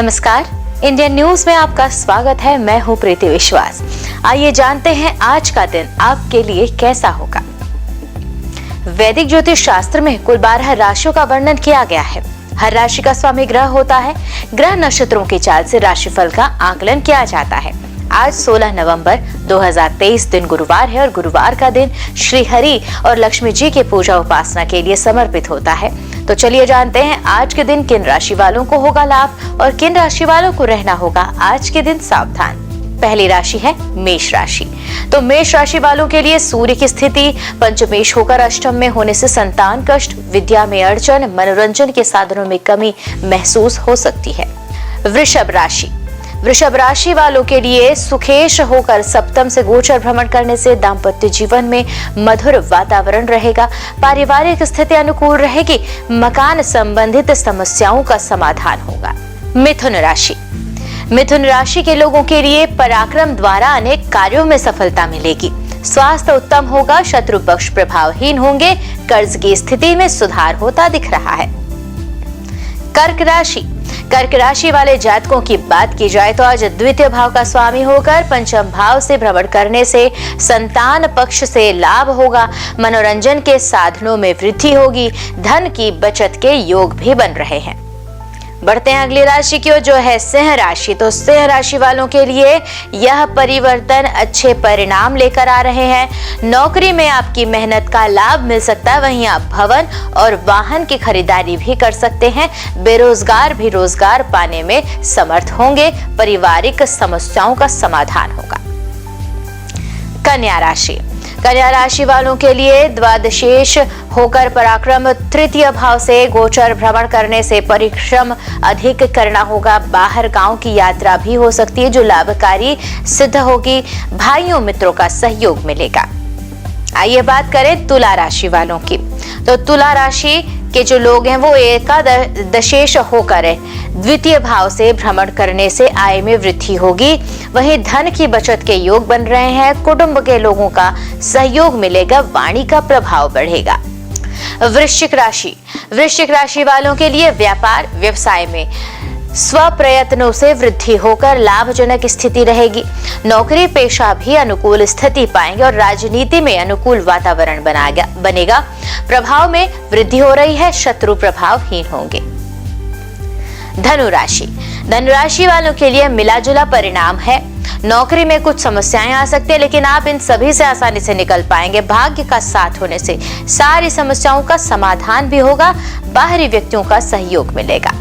नमस्कार, Indian news में आपका स्वागत है। मैं हूं प्रीति विश्वास। आइए जानते हैं आज का दिन आपके लिए कैसा होगा। वैदिक ज्योतिष शास्त्र में कुल 12 राशियों का वर्णन किया गया है। हर राशि का स्वामी ग्रह होता है। ग्रह नक्षत्रों की चाल से राशिफल का आकलन किया जाता है। आज 16 नवंबर 2023 दिन गुरुवार है और गुरुवार का दिन श्री हरि और लक्ष्मी जी की पूजा उपासना के लिए समर्पित होता है। तो चलिए जानते हैं आज के दिन किन राशि वालों को होगा लाभ और किन राशि वालों को रहना होगा आज के दिन सावधान। पहली राशि है मेष राशि। तो मेष राशि वालों के लिए सूर्य की स्थिति पंचमेश होकर अष्टम में होने से संतान कष्ट, विद्या में अड़चन, मनोरंजन के साधनों में कमी महसूस हो सकती है। वृषभ राशि वालों के लिए सुखेश होकर सप्तम से गोचर भ्रमण करने से दाम्पत्य जीवन में मधुर वातावरण रहेगा। पारिवारिक स्थिति अनुकूल रहेगी। मकान संबंधित समस्याओं का समाधान होगा। मिथुन राशि के लोगों के लिए पराक्रम द्वारा अनेक कार्यों में सफलता मिलेगी। स्वास्थ्य उत्तम होगा। शत्रु पक्ष प्रभावहीन होंगे। कर्ज की स्थिति में सुधार होता दिख रहा है। कर्क राशि वाले जातकों की बात की जाए तो आज द्वितीय भाव का स्वामी होकर पंचम भाव से भ्रमण करने से संतान पक्ष से लाभ होगा। मनोरंजन के साधनों में वृद्धि होगी। धन की बचत के योग भी बन रहे हैं। बढ़ते हैं अगली राशि की ओर जो है सिंह राशि। तो सिंह राशि वालों के लिए यह परिवर्तन अच्छे परिणाम लेकर आ रहे हैं। नौकरी में आपकी मेहनत का लाभ मिल सकता है। वहीं आप भवन और वाहन की खरीदारी भी कर सकते हैं। बेरोजगार भी रोजगार पाने में समर्थ होंगे। पारिवारिक समस्याओं का समाधान होगा। कन्या राशि वालों के लिए द्वादशेश होकर पराक्रम तृतीय भाव से गोचर भ्रमण करने से परिश्रम अधिक करना होगा। बाहर गांव की यात्रा भी हो सकती है जो लाभकारी सिद्ध होगी। भाइयों मित्रों का सहयोग मिलेगा। आइए बात करें तुला राशि वालों की। तो तुला राशि के जो लोग हैं वो एकादशेश होकर द्वितीय भाव से भ्रमण करने से आय में वृद्धि होगी। वहीं धन की बचत के योग बन रहे हैं। कुटुंब के लोगों का सहयोग मिलेगा। वाणी का प्रभाव बढ़ेगा। वृश्चिक राशि वालों के लिए व्यापार व्यवसाय में स्वप्रयत्नों से वृद्धि होकर लाभजनक स्थिति रहेगी। नौकरी पेशा भी अनुकूल स्थिति पाएंगे और राजनीति में अनुकूल वातावरण बनेगा। प्रभाव में वृद्धि हो रही है। शत्रु प्रभावहीन होंगे। धनुराशि वालों के लिए मिला-जुला परिणाम है। नौकरी में कुछ समस्याएं आ सकती है लेकिन आप इन सभी से आसानी से निकल पाएंगे। भाग्य का साथ होने से सारी समस्याओं का समाधान भी होगा। बाहरी व्यक्तियों का सहयोग मिलेगा।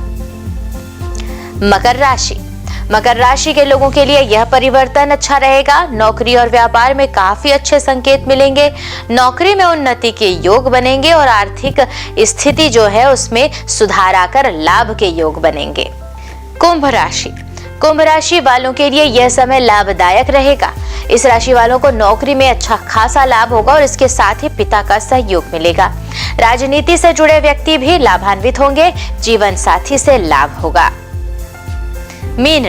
मकर राशि के लोगों के लिए यह परिवर्तन अच्छा रहेगा। नौकरी और व्यापार में काफी अच्छे संकेत मिलेंगे। नौकरी में उन्नति के योग बनेंगे और आर्थिक स्थिति जो है उसमें सुधार आकर लाभ के योग बनेंगे। कुंभ राशि वालों के लिए यह समय लाभदायक रहेगा। इस राशि वालों को नौकरी में अच्छा खासा लाभ होगा और इसके साथ ही पिता का सहयोग मिलेगा। राजनीति से जुड़े व्यक्ति भी लाभान्वित होंगे। जीवन साथी से लाभ होगा। मीन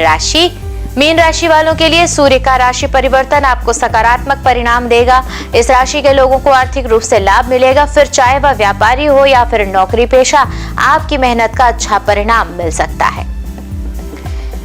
राशि वालों के लिए सूर्य का राशि परिवर्तन आपको सकारात्मक परिणाम देगा। इस राशि के लोगों को आर्थिक रूप से लाभ मिलेगा। फिर चाहे वह व्यापारी हो या फिर नौकरी पेशा, आपकी मेहनत का अच्छा परिणाम मिल सकता है।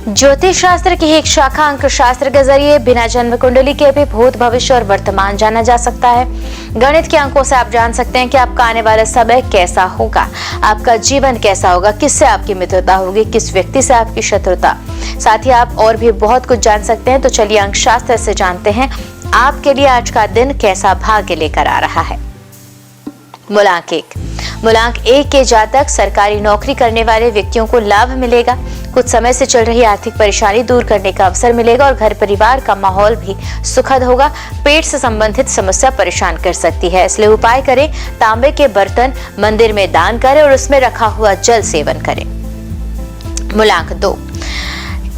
ज्योतिष शास्त्र की एक शाखा अंक शास्त्र के जरिए बिना जन्म कुंडली के भी भूत, भविष्य और वर्तमान जाना जा सकता है। गणित के अंकों से आप जान सकते हैं कि आपका आने वाला समय कैसा होगा, आपका जीवन कैसा होगा, किससे आपकी मित्रता होगी, किस व्यक्ति से आपकी शत्रुता। साथ ही आप और भी बहुत कुछ जान सकते हैं। तो चलिए अंक शास्त्र से जानते हैं आपके लिए आज का दिन कैसा भाग्य लेकर आ रहा है। मूलांक 1 के जातक सरकारी नौकरी करने वाले व्यक्तियों को लाभ मिलेगा। कुछ समय से चल रही आर्थिक परेशानी दूर करने का अवसर मिलेगा और घर परिवार का माहौल भी सुखद होगा। पेट से संबंधित समस्या परेशान कर सकती है, इसलिए उपाय करें। तांबे के बर्तन मंदिर में दान करें और उसमें रखा हुआ जल सेवन करें। मूलांक 2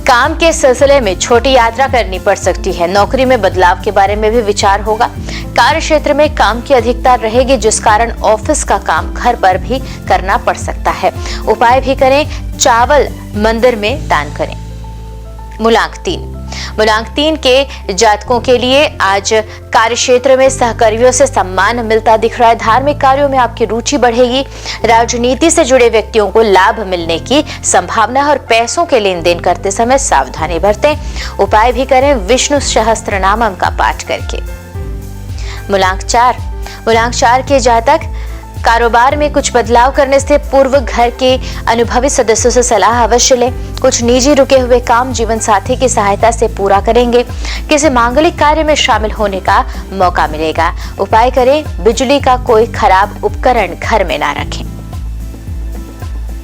काम के सिलसिले में छोटी यात्रा करनी पड़ सकती है। नौकरी में बदलाव के बारे में भी विचार होगा। कार्य क्षेत्र में काम की अधिकता रहेगी जिस कारण ऑफिस का काम घर पर भी करना पड़ सकता है। उपाय भी करें। चावल मंदिर में दान करें। मूलांक 3 मूलांक 3 के जातकों के लिए आज कार्य क्षेत्र में सहकर्मियों से सम्मान मिलता दिख रहा है। धार्मिक कार्यों में आपकी रुचि बढ़ेगी। राजनीति से जुड़े व्यक्तियों को लाभ मिलने की संभावना है और पैसों के लेन देन करते समय सावधानी बरतें। उपाय भी करें विष्णु सहस्त्रनामम का पाठ करके। मूलांक 4 के जातक कारोबार में कुछ बदलाव करने से पूर्व घर के अनुभवी सदस्यों से सलाह अवश्य लें। कुछ निजी रुके हुए काम जीवन साथी की सहायता से पूरा करेंगे। किसी मांगलिक कार्य में शामिल होने का मौका मिलेगा। उपाय करें बिजली का कोई खराब उपकरण घर में ना रखें।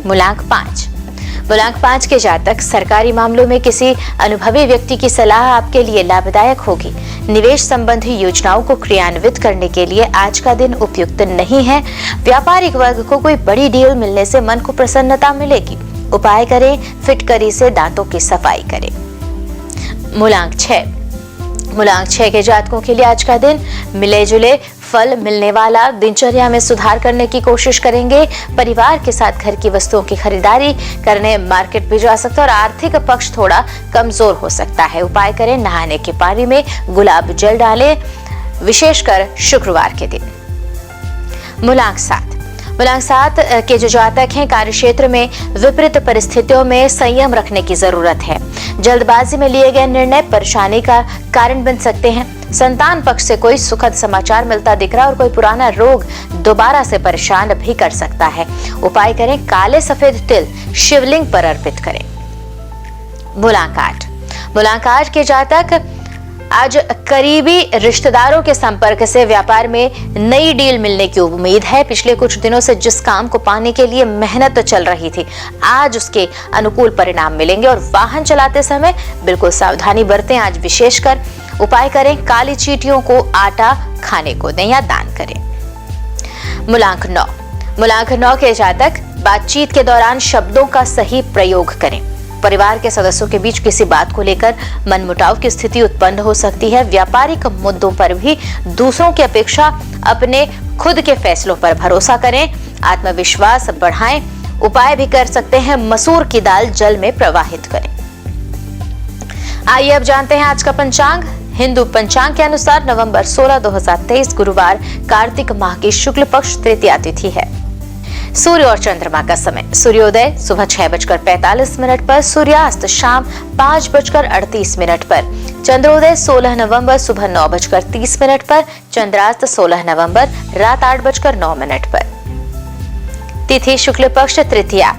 मूलांक 5 के जातक सरकारी मामलों में किसी अनुभवी व्यक्ति की सलाह आपके लिए लाभदायक होगी। निवेश संबंधी योजनाओं को क्रियान्वित करने के लिए आज का दिन उपयुक्त नहीं है। व्यापारिक वर्ग को कोई बड़ी डील मिलने से मन को प्रसन्नता मिलेगी। उपाय करें फिटकरी से दांतों की सफाई करें। मूलांक 6 के जातकों के लिए आज का दिन मिले जुले फल मिलने वाला। दिनचर्या में सुधार करने की कोशिश करेंगे। परिवार के साथ घर की वस्तुओं की खरीदारी करने मार्केट भी जा सकते हैं और आर्थिक पक्ष थोड़ा कमजोर हो सकता है। उपाय करें नहाने के पानी में गुलाब जल डालें, विशेषकर शुक्रवार के दिन। मूलांक 7 के जो जातक हैं कार्य क्षेत्र में विपरीत परिस्थितियों में संयम रखने की जरूरत है। जल्दबाजी में लिए गए निर्णय परेशानी का कारण बन सकते हैं। संतान पक्ष से कोई सुखद समाचार मिलता दिख रहा है और कोई पुराना रोग दोबारा से परेशान भी कर सकता है। उपाय करें काले सफेद तिल शिवलिंग पर अर्पित करें। मूलांक 8 के जातक आज करीबी रिश्तेदारों के संपर्क से व्यापार में नई डील मिलने की उम्मीद है। पिछले कुछ दिनों से जिस काम को पाने के लिए मेहनत चल रही थी, आज उसके अनुकूल परिणाम मिलेंगे और वाहन चलाते समय बिल्कुल सावधानी बरतें। आज विशेषकर उपाय करें काली चींटियों को आटा खाने को दें या दान करें। मूलांक 9 के जातक बातचीत के दौरान शब्दों का सही प्रयोग करें। परिवार के सदस्यों के बीच किसी बात को लेकर मनमुटाव की स्थिति उत्पन्न हो सकती है। व्यापारिक मुद्दों पर भी दूसरों की अपेक्षा अपने खुद के फैसलों पर भरोसा करें। आत्मविश्वास बढ़ाएं। उपाय भी कर सकते हैं मसूर की दाल जल में प्रवाहित करें। आइए अब जानते हैं आज का पंचांग। हिंदू पंचांग के अनुसार नवंबर 16, 2023 गुरुवार कार्तिक माह की शुक्ल पक्ष तृतीया तिथि है। सूर्य और चंद्रमा का समय। सूर्योदय सुबह 6:45 पर, सूर्यास्त शाम 5:38 पर, चंद्रोदय 16 नवंबर सुबह 9:30 पर, चंद्रास्त 16 नवंबर रात 8:09 पर। तिथि शुक्ल पक्ष तृतीया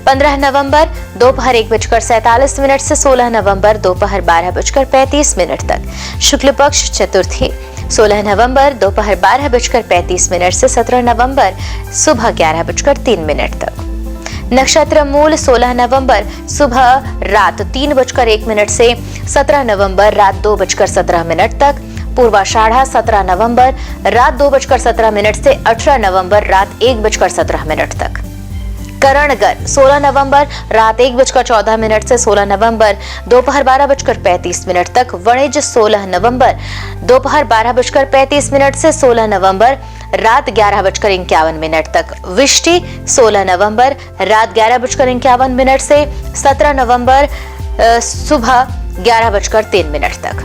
15 नवंबर दोपहर 1:47 से 16 नवंबर दोपहर 12:35 तक। शुक्ल पक्ष चतुर्थी 16 नवंबर दोपहर 12:35 से 17 नवंबर सुबह 11:03 तक। नक्षत्र मूल 16 नवंबर सुबह रात 3:01 से 17 नवंबर रात 2:17 तक। पूर्वाषाढ़ा 17 नवंबर रात 2:17 से 18 नवंबर रात 1:17 तक। करणगत 16 नवंबर रात 1:14 से 16 नवंबर दोपहर 12:35 तक। वणिज 16 नवंबर दोपहर 12:35 से 16 नवंबर रात 11:51 तक। विष्टि 16 नवंबर रात 11:51 से 17 नवंबर सुबह 11:03 तक।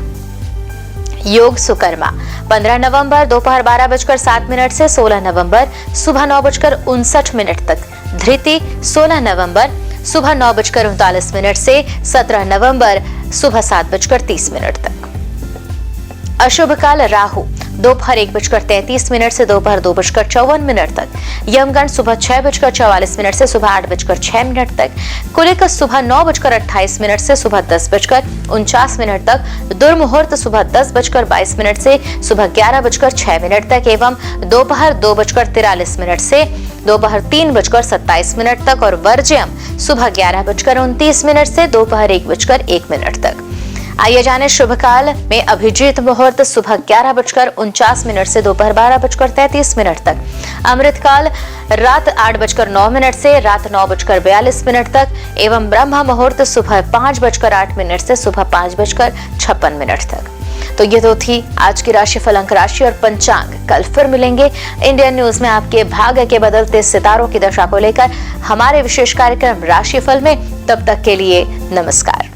योग सुकर्मा 15 नवंबर दोपहर 12:07 से 16 नवंबर सुबह 9:59 तक। धृति 16 नवंबर सुबह 9:39 से 17 नवंबर सुबह 7:30 तक। अशुभ काल राहु दोपहर 1:33 से दोपहर 2:54 तक। यमगण सुबह 6:44 से सुबह 8:06 तक। कुलिक सुबह 9:28 से सुबह 10:49 तक। दुर्मुहूर्त सुबह 10:22 से सुबह 11:06 तक एवं दोपहर 2:43 से दोपहर 3:27 तक और वर्ज्यम सुबह 11:29 से दोपहर 1:01 तक। आइए जाने शुभ काल में अभिजीत मुहूर्त सुबह 11:49 से दोपहर 12:33 तक। अमृत काल रात 8:09 से रात 9:42 तक एवं ब्रह्म मुहूर्त सुबह 5:08 से सुबह 5:56 तक। तो ये तो थी आज की राशिफल अंक राशि और पंचांग। कल फिर मिलेंगे इंडियन न्यूज में आपके भाग्य के बदलते सितारों की दशा को लेकर हमारे विशेष कार्यक्रम राशिफल में। तब तक के लिए नमस्कार।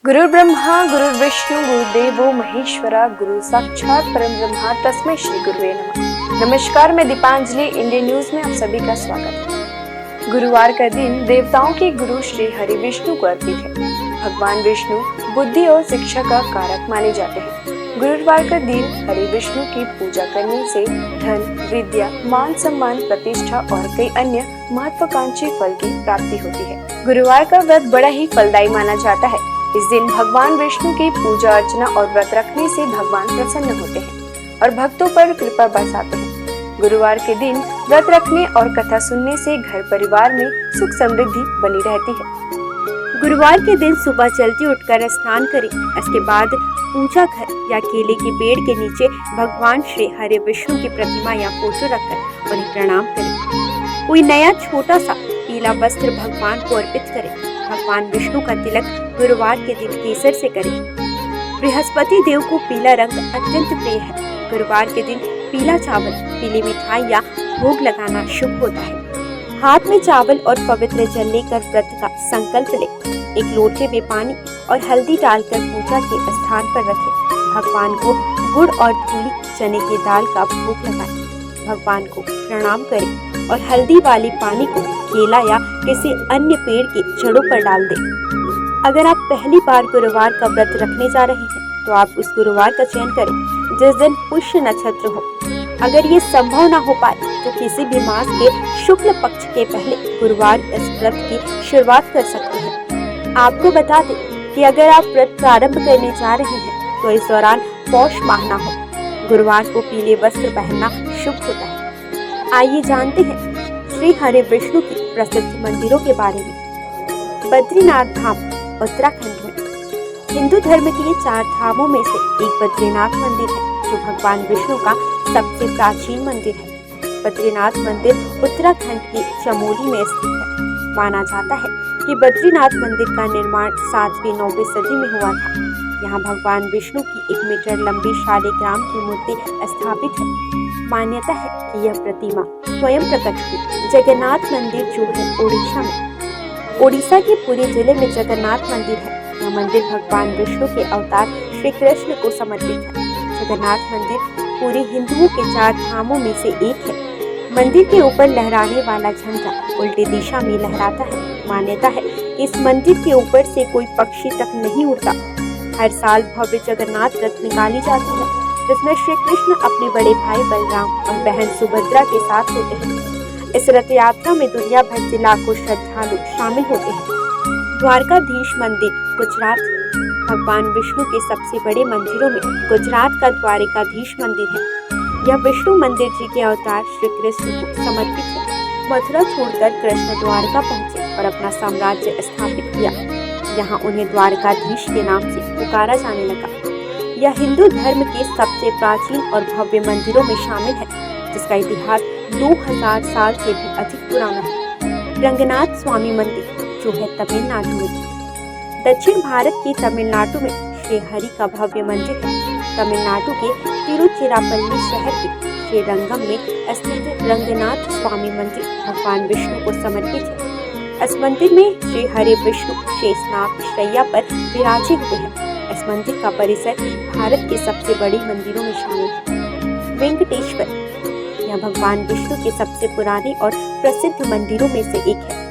गुरु ब्रह्मा गुरु विष्णु गुरुदेवो महेश्वरा गुरु साक्षात परम ब्रह्मा तस्मै श्री गुरुवे नमः। नमस्कार, मैं दीपांजलि, इंडियन न्यूज में आप सभी का स्वागत है। गुरुवार का दिन देवताओं के गुरु श्री हरि विष्णु को अर्पित है। भगवान विष्णु बुद्धि और शिक्षा का कारक माने जाते हैं। गुरुवार का दिन हरि विष्णु की पूजा करने से धन, विद्या, मान सम्मान, प्रतिष्ठा और कई अन्य महत्वाकांक्षी फल की प्राप्ति होती है। गुरुवार का व्रत बड़ा ही फलदायी माना जाता है। इस दिन भगवान विष्णु की पूजा अर्चना और व्रत रखने से भगवान प्रसन्न होते हैं और भक्तों पर कृपा बरसाते हैं। गुरुवार के दिन व्रत रखने और कथा सुनने से घर परिवार में सुख समृद्धि बनी रहती है। गुरुवार के दिन सुबह जल्दी उठकर स्नान करें। इसके बाद पूजा घर या केले के पेड़ के नीचे भगवान श्री हरि विष्णु की प्रतिमा या फोटो रखकर उन्हें प्रणाम करें। कोई नया छोटा सा पीला वस्त्र भगवान को अर्पित करें। भगवान विष्णु का तिलक गुरुवार के दिन केसर से करें। बृहस्पति देव को पीला रंग अत्यंत प्रिय है। गुरुवार के दिन पीला चावल, पीली मिठाई या भोग लगाना शुभ होता है। हाथ में चावल और पवित्र जल लेकर व्रत का संकल्प लें। एक लोटे में पानी और हल्दी डालकर पूजा के स्थान पर रखें। भगवान को गुड़ और धूली चने की दाल का भोग लगाएं। भगवान को प्रणाम करें और हल्दी वाले पानी को केला या किसी अन्य पेड़ की जड़ों पर डाल दें। अगर आप पहली बार गुरुवार का व्रत रखने जा रहे हैं तो आप उस गुरुवार का चयन करें जिस दिन पुष्य नक्षत्र हो। अगर ये संभव न हो पाए तो किसी भी मास के शुक्ल पक्ष के पहले गुरुवार इस व्रत की शुरुआत कर सकते हैं। आपको बता दें कि अगर आप व्रत प्रारंभ करने जा रहे हैं तो इस दौरान पौष माह न हो। गुरुवार को पीले वस्त्र पहनना शुभ होता है। आइए जानते हैं श्री हरि विष्णु की प्रसिद्ध मंदिरों के बारे में। बद्रीनाथ धाम उत्तराखंड में हिंदू धर्म के 4 धामों में से एक बद्रीनाथ मंदिर है, जो भगवान विष्णु का सबसे प्राचीन मंदिर है। बद्रीनाथ मंदिर उत्तराखंड के चमोली में स्थित है। माना जाता है कि बद्रीनाथ मंदिर का निर्माण 7वीं 9वीं सदी में हुआ था। यहाँ भगवान विष्णु की 1 मीटर लंबी शालिग्राम की मूर्ति स्थापित है। मान्यता है कि यह प्रतिमा स्वयं प्रकट हुई। जगन्नाथ मंदिर जो है ओडिशा में। ओडिशा के पुरी जिले में जगन्नाथ मंदिर है। यह मंदिर भगवान विष्णु के अवतार श्री कृष्ण को समर्पित है। जगन्नाथ मंदिर पूरे हिंदुओं के 4 धामों में से एक है। मंदिर के ऊपर लहराने वाला झंडा उल्टी दिशा में लहराता है। मान्यता है कि इस मंदिर के ऊपर से कोई पक्षी तक नहीं उड़ता। हर साल भव्य जगन्नाथ रथ निकाली जाती है, जिसमें श्री कृष्ण अपने बड़े भाई बलराम और बहन सुभद्रा के साथ होते हैं। इस रथ यात्रा में दुनिया भर से लाखों श्रद्धालु शामिल होते हैं। द्वारकाधीश मंदिर गुजरात। भगवान विष्णु के सबसे बड़े मंदिरों में गुजरात का द्वारकाधीश मंदिर है। यह विष्णु मंदिर जी के अवतार श्री कृष्ण को समर्पित है। मथुरा छोड़कर कृष्ण द्वारका पहुंचे और अपना साम्राज्य स्थापित किया। यहाँ उन्हें द्वारकाधीश के नाम से पुकारा जाने लगा। यह हिंदू धर्म के सबसे प्राचीन और भव्य मंदिरों में शामिल है, जिसका इतिहास 2000 साल से भी अधिक पुराना है। रंगनाथ स्वामी मंदिर जो है तमिलनाडु में। दक्षिण भारत के तमिलनाडु में श्री हरि का भव्य मंदिर है। तमिलनाडु के तिरुचिरापल्ली शहर के श्री रंगम में स्थित रंगनाथ स्वामी मंदिर भगवान विष्णु को समर्पित है। इस मंदिर में श्री हरि विष्णु शेषनाग शैया पर विराजे हुए हैं। इस मंदिर का परिसर भारत के सबसे बड़े मंदिरों में शामिल है। वेंकटेश्वर यह भगवान विष्णु के सबसे पुराने और प्रसिद्ध मंदिरों में से एक है।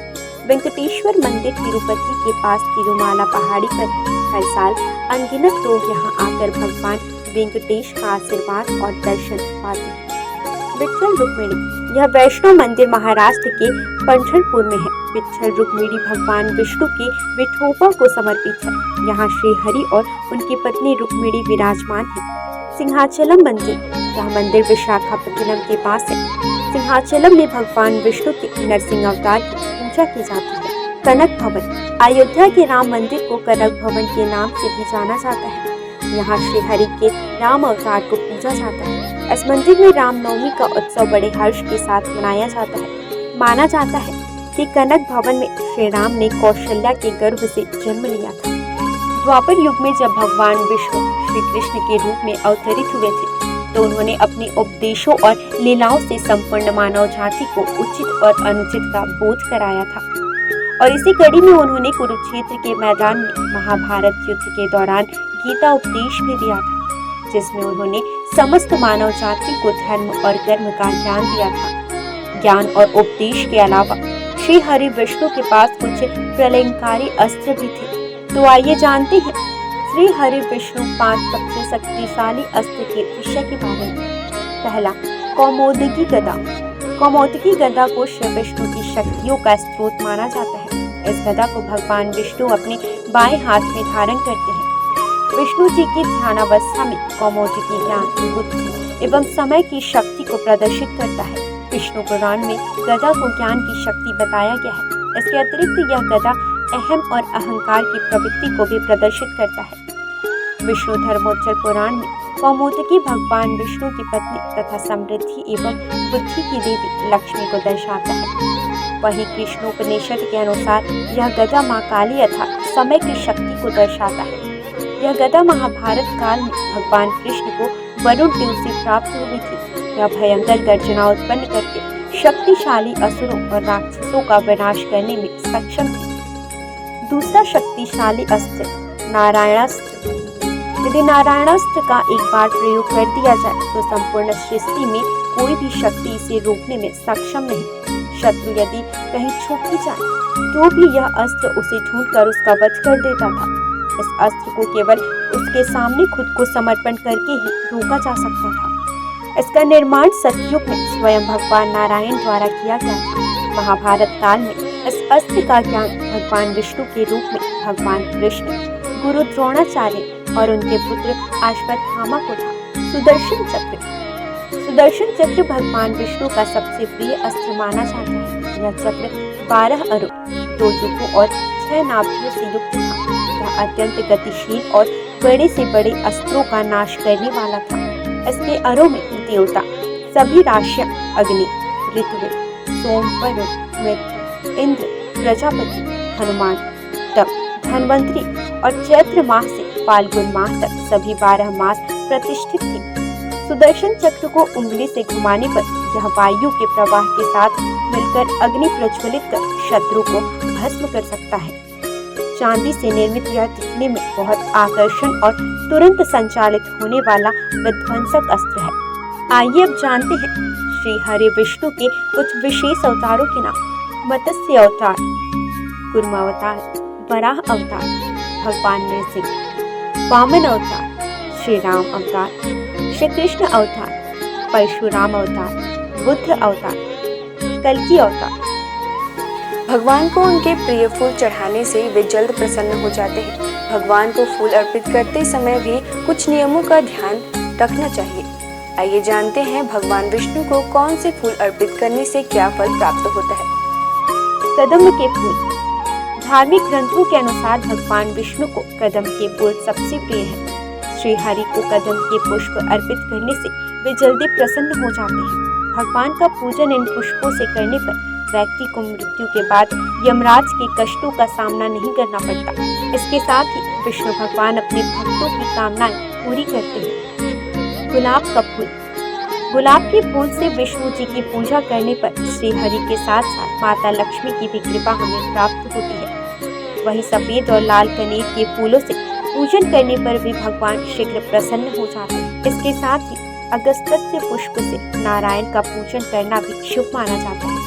वेंकटेश्वर मंदिर तिरुपति के पास तिरुमाला पहाड़ी पर है। हर साल अनगिनत लोग यहाँ आकर भगवान वेंकटेश का आशीर्वाद और दर्शन पाते हैं। विट्ठल रुक्मिणी यह वैष्णव मंदिर महाराष्ट्र के पंढरपुर में है। विट्ठल रुक्मिणी भगवान विष्णु की विठोबा को समर्पित है। यहाँ श्री हरि और उनकी पत्नी रुक्मिणी विराजमान है। सिंहाचलम मंदिर यह मंदिर विशाखापट्टनम के पास है। सिंहाचलम में भगवान विष्णु के नरसिंह अवतार की पूजा की जाती है। कनक भवन अयोध्या के राम मंदिर को कनक भवन के नाम से भी जाना जाता है। यहाँ श्री हरि के राम अवतार को पूजा जाता है। इस मंदिर में रामनवमी का उत्सव बड़े हर्ष के साथ मनाया जाता है। माना जाता है कि कनक भवन में श्री राम ने कौशल्या के गर्भ से जन्म लिया था। द्वापर युग में जब भगवान विष्णु श्री कृष्ण के रूप में अवतरित हुए थे तो उन्होंने अपने उपदेशों और लीलाओं से संपूर्ण मानव जाति को उचित और अनुचित का बोध कराया था। और इसी कड़ी में उन्होंने कुरुक्षेत्र के मैदान में महाभारत युद्ध के दौरान गीता उपदेश भी दिया था, जिसमें उन्होंने समस्त मानव जाति को धर्म और कर्म का ज्ञान दिया था। ज्ञान और उपदेश के अलावा श्री हरि विष्णु के पास कुछ प्रलयंकारी अस्त्र भी थे। तो आइए जानते हैं श्री हरि विष्णु 5 सबसे शक्तिशाली अस्त्र के विषय के बारे में। पहला, कौमोदकी गदा। कौमोदकी गदा को श्री विष्णु की शक्तियों का स्रोत माना जाता है। इस गदा को भगवान विष्णु अपने बाएं हाथ में धारण करते हैं। विष्णु जी की ध्यानावस्था में कौमोदकी ज्ञान, बुद्धि एवं समय की शक्ति को प्रदर्शित करता है। विष्णु पुराण में गदा को ज्ञान की शक्ति बताया गया है। इसके अतिरिक्त यह गदा अहम और अहंकार की प्रवृत्ति को भी प्रदर्शित करता है। विष्णु धर्मोत्तर पुराण में कौमोदकी भगवान विष्णु की पत्नी तथा समृद्धि एवं बुद्धि की देवी लक्ष्मी को दर्शाता है। वहीं कृष्णोपनिषद के अनुसार यह गदा मां काली अर्थात समय की शक्ति को दर्शाता है। यह गदा महाभारत काल में भगवान कृष्ण को वरुण देव से प्राप्त हुई थी। यह भयंकर गर्जना उत्पन्न करके शक्तिशाली असुरों और राक्षसों का विनाश करने में सक्षम थी। दूसरा शक्तिशाली अस्त्र नारायणास्त्र। यदि नारायणास्त्र का एक बार प्रयोग कर दिया जाए तो संपूर्ण सृष्टि में कोई भी शक्ति इसे रोकने में सक्षम नहीं। शत्रु यदि कहीं छुप भी जाए तो भी यह अस्त्र उसे ढूंढकर उसका वध कर देता था। इस अस्त्र को केवल उसके सामने खुद को समर्पण करके ही रोका जा सकता था। इसका निर्माण सतयुग में स्वयं भगवान नारायण द्वारा किया गया था। महाभारत काल में इस अस्त्र का ज्ञान भगवान विष्णु के रूप में भगवान कृष्ण, गुरु द्रोणाचार्य और उनके पुत्र अश्वत्थामा को था। सुदर्शन चक्र। सुदर्शन चक्र भगवान विष्णु का सबसे प्रिय अस्त्र माना जाता है। यह चक्र 12 अरों, 2 युगों और 6 नाभियों से युक्त था। यह अत्यंत गतिशील और बड़े से बड़े अस्त्रों का नाश करने वाला था। इसके अरों में देवता, सभी राशियां, अग्नि, ऋत्विक, सोम, वरुण, मित्र, इंद्र, प्रजापति, हनुमान, तप, धन्वंतरी और चैत्र माह से फाल्गुन माह तक सभी 12 मास प्रतिष्ठित थे। सुदर्शन चक्र को उंगली से घुमाने पर यह वायु के प्रवाह के साथ मिलकर अग्नि प्रज्वलित कर शत्रु को भस्म कर सकता है। चांदी से निर्मित यह दिखने में बहुत आकर्षण और तुरंत संचालित होने वाला विध्वंसक अस्त्र है। आइए अब जानते हैं श्री हरि विष्णु के कुछ विशेष अवतारों के नाम। मत्स्य अवतार, कूर्म अवतार, वराह अवतार, भगवान नरसिंह, वामन अवतार, श्री राम अवतार, श्री कृष्ण अवतार, परशुराम अवतार, बुद्ध अवतार, कल्कि अवतार। भगवान को उनके प्रिय फूल चढ़ाने से वे जल्द प्रसन्न हो जाते हैं। भगवान को फूल अर्पित करते समय भी कुछ नियमों का ध्यान रखना चाहिए। आइए जानते हैं भगवान विष्णु को कौन से फूल अर्पित करने से क्या फल प्राप्त होता है। कदम्ब के फूल। धार्मिक ग्रंथों के अनुसार भगवान विष्णु को कदम्ब के फूल सबसे प्रिय है। श्री हरि को कदम्ब के पुष्प अर्पित करने से वे जल्दी प्रसन्न हो जाते हैं। भगवान का पूजन इन पुष्पों से करने पर व्यक्ति को मृत्यु के बाद यमराज के कष्टों का सामना नहीं करना पड़ता। इसके साथ ही विष्णु भगवान अपने भक्तों की कामनाएं पूरी करते हैं। गुलाब का फूल। गुलाब के फूल से विष्णु जी की पूजा करने पर श्री हरि के साथ साथ माता लक्ष्मी की भी कृपा हमें प्राप्त होती है। वहीं सफेद और लाल कनेर के फूलों से पूजन करने पर भी भगवान शीघ्र प्रसन्न हो जाते हैं। इसके साथ ही अगस्त्य पुष्प से नारायण का पूजन करना भी शुभ माना जाता है।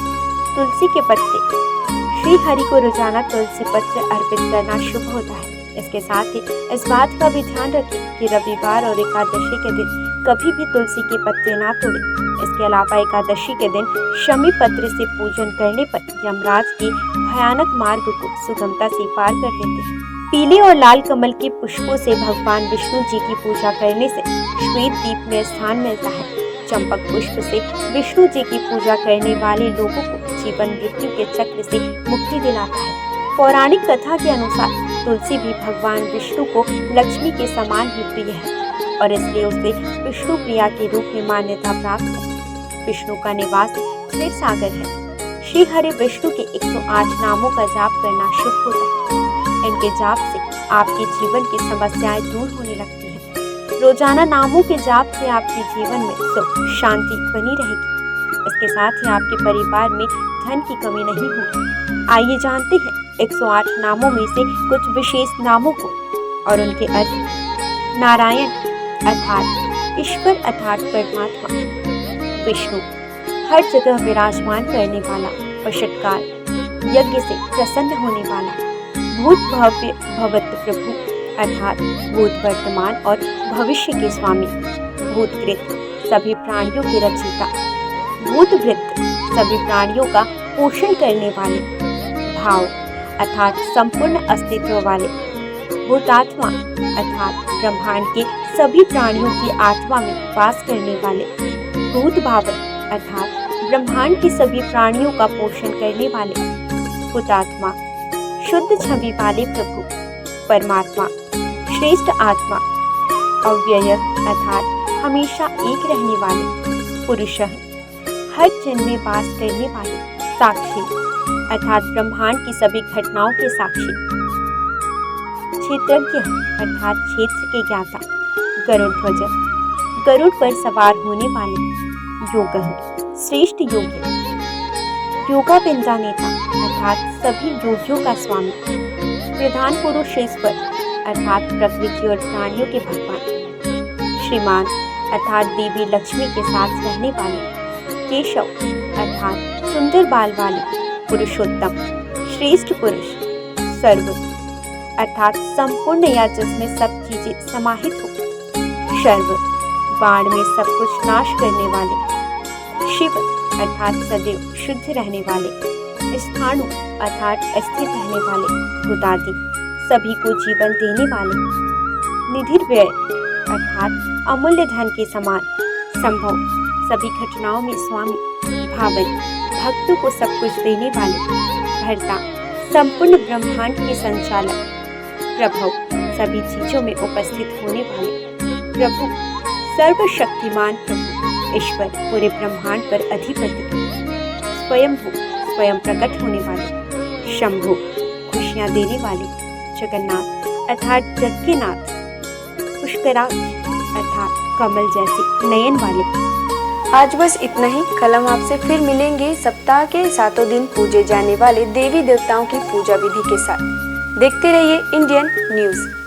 तुलसी के पत्ते। श्री हरि को रोजाना तुलसी पत्र अर्पित करना शुभ होता है। इसके साथ ही इस बात का भी ध्यान रखें कि रविवार और एकादशी के दिन कभी भी तुलसी के पत्ते ना तोड़ें। इसके अलावा एकादशी के दिन शमी पत्र से पूजन करने पर यमराज के भयानक मार्ग को सुगमता से पार कर लेते हैं। पीले और लाल कमल के पुष्पों से भगवान विष्णु जी की पूजा करने से श्वेत दीप में स्थान मिलता है। चंपक पुष्प से विष्णु जी की पूजा करने वाले लोगों को जीवन मृत्यु के चक्र से मुक्ति दिलाता है। पौराणिक कथा के अनुसार तुलसी भी भगवान विष्णु को लक्ष्मी के समान ही प्रिय है और इसलिए उसे विष्णु प्रिया के रूप में मान्यता प्राप्त है। विष्णु का निवास क्षीर सागर है। श्री हरि विष्णु के 108 नामों का जाप करना शुभ होता है। इनके जाप से आपके जीवन की समस्याएं दूर होने लगती हैं। रोजाना नामों के जाप से आपके जीवन में सुख शांति बनी रहेगी। इसके साथ ही आपके परिवार में धन की कमी नहीं होगी। आइए जानते हैं 108 नामों में से कुछ विशेष नामों को और उनके अर्थ। नारायण अर्थात ईश्वर अर्थात परमात्मा। विष्णु हर जगह विराजमान करने वाला, वशटकार यज्ञ से प्रसन्न होने वाला। भूत भव्य भवत प्रभु अर्थात भूत वर्तमान और भविष्य के स्वामी। भूतकृत सभी प्राणियों के रचयिता। भूतभृत सभी प्राणियों का पोषण करने वाले। भाव अर्थात संपूर्ण अस्तित्व वाले। भूतात्मा अर्थात ब्रह्मांड के सभी प्राणियों की आत्मा में वास करने वाले। भूत भावन अर्थात ब्रह्मांड के सभी प्राणियों का पोषण करने वाले। हुतात्मा शुद्ध छवि वाले प्रभु परमात्मा। श्रेष्ठ आत्मा अव्यय अर्थात हमेशा एक रहने वाले। पुरुष हर जन्म में वास करने वाले। साक्षी अर्थात ब्रह्मांड की सभी घटनाओं के साक्षी। क्षेत्रज्ञ अर्थात क्षेत्र के ज्ञाता। गरुड़ ध्वज गरुड़ पर सवार होने वाले। योग श्रेष्ठ योगी। योगा पिंजा नेता अर्थात सभी योगियों का स्वामी। प्रधान पुरुष ईश्वर अर्थात प्रकृति और प्राणियों के भगवान। श्रीमान अर्थात देवी लक्ष्मी के साथ रहने वाले। केशव अर्थात सुंदर बाल वाले। पुरुषोत्तम श्रेष्ठ पुरुष। सर्व अर्थात संपूर्ण या जिसमें सब चीजें समाहित हो। शर्व बाण में सब कुछ नाश करने वाले। शिव अर्थात सदैव शुद्ध रहने वाले। स्थाणु अर्थात स्थिर रहने वाले। हुतादि सभी को जीवन देने वाले। निधिर्व्यय अर्थात अमूल्य धन के समान। संभव सभी घटनाओं में स्वामी। भावन भक्तों को सब कुछ देने वाले। भर्ता संपूर्ण ब्रह्मांड के संचालक। प्रभव सभी चीजों में उपस्थित होने वाले। प्रभु सर्वशक्तिमान प्रभु ईश्वर पूरे ब्रह्मांड पर अधिपति। स्वयंभू स्वयं प्रकट होने वाले। शंभु खुशियां देने वाले। जगन्नाथ अर्थात जग के नाथ। पुष्कराक्ष अर्थात कमल जैसे नयन वाले। आज बस इतना ही। कल हम आपसे फिर मिलेंगे सप्ताह के 7 दिन पूजे जाने वाले देवी देवताओं की पूजा विधि के साथ। देखते रहिए इंडियन न्यूज़।